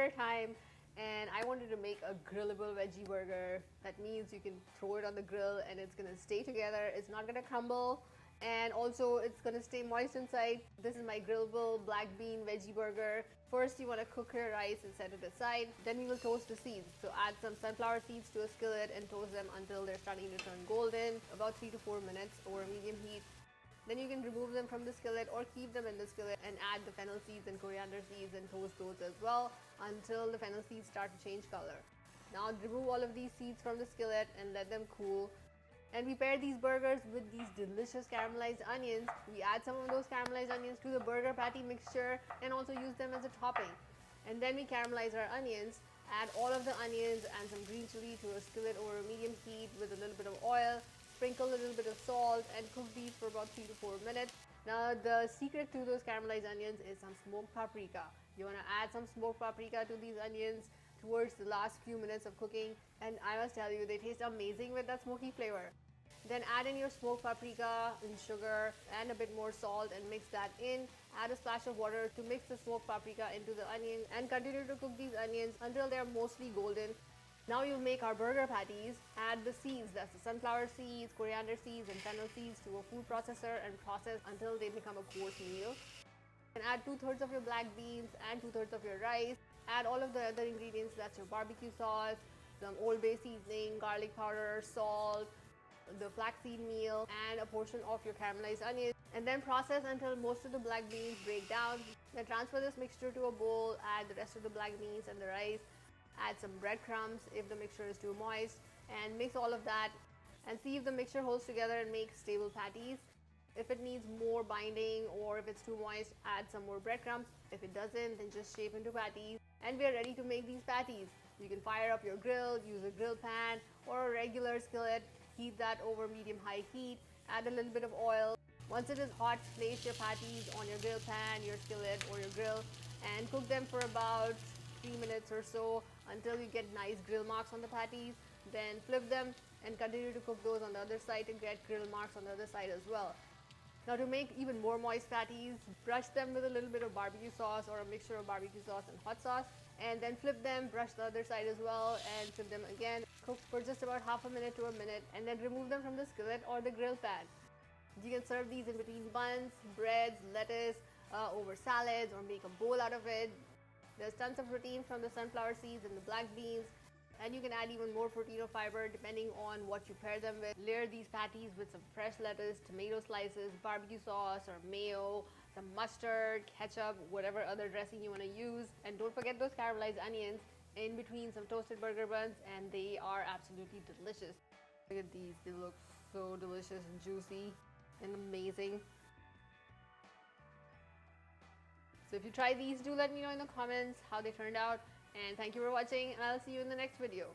burger time, and I wanted to make a grillable veggie burger. That means you can throw it on the grill and it's gonna stay together, it's not gonna crumble, and also it's gonna stay moist inside. This is my grillable black bean veggie burger. First you wanna cook your rice and set it aside. Then we will toast the seeds. So add some sunflower seeds to a skillet and toast them until they're starting to turn golden, about 3 to 4 minutes over medium heat. Then you can remove them from the skillet or keep them in the skillet and add the fennel seeds and coriander seeds and toast those as well until the fennel seeds start to change color. Now remove all of these seeds from the skillet and let them cool. And we pair these burgers with these delicious caramelized onions. We add some of those caramelized onions to the burger patty mixture and also use them as a topping. And then we caramelize our onions, add all of the onions and some green chili to a skillet over a medium heat with a little bit of oil. Sprinkle a little bit of salt and cook these for about 3 to 4 minutes. Now the secret to those caramelized onions is some smoked paprika. You want to add some smoked paprika to these onions towards the last few minutes of cooking, and I must tell you, they taste amazing with that smoky flavor. Then add in your smoked paprika and sugar and a bit more salt and mix that in. Add a splash of water to mix the smoked paprika into the onion and continue to cook these onions until they are mostly golden. Now you'll make our burger patties. Add the seeds, that's the sunflower seeds, coriander seeds and fennel seeds to a food processor and process until they become a course meal. And add 2/3 of your black beans and 2/3 of your rice. Add all of the other ingredients, that's your barbecue sauce, some Old Bay seasoning, garlic powder, salt, the flaxseed meal and a portion of your caramelized onions, and then process until most of the black beans break down. Then transfer this mixture to a bowl, add the rest of the black beans and the rice. Add some breadcrumbs if the mixture is too moist and mix all of that and see if the mixture holds together and make stable patties. If it needs more binding or if it's too moist, add some more breadcrumbs. If it doesn't, then just shape into patties. And we are ready to make these patties. You can fire up your grill, use a grill pan or a regular skillet, heat that over medium-high heat, add a little bit of oil. Once it is hot, place your patties on your grill pan, your skillet or your grill and cook them for about 3 minutes or so until you get nice grill marks on the patties. Then flip them and continue to cook those on the other side to get grill marks on the other side as well. Now to make even more moist patties, brush them with a little bit of barbecue sauce or a mixture of barbecue sauce and hot sauce, and then flip them, brush the other side as well and flip them again. Cook for just about half a minute to a minute and then remove them from the skillet or the grill pan. You can serve these in between buns, breads, lettuce, over salads or make a bowl out of it. There's tons of protein from the sunflower seeds and the black beans, and you can add even more protein or fiber depending on what you pair them with. Layer these patties with some fresh lettuce, tomato slices, barbecue sauce or mayo, some mustard, ketchup, whatever other dressing you want to use. And don't forget those caramelized onions in between some toasted burger buns, and they are absolutely delicious. Look at these, they look so delicious and juicy and amazing. So if you try these, do let me know in the comments how they turned out, and thank you for watching, and I'll see you in the next video.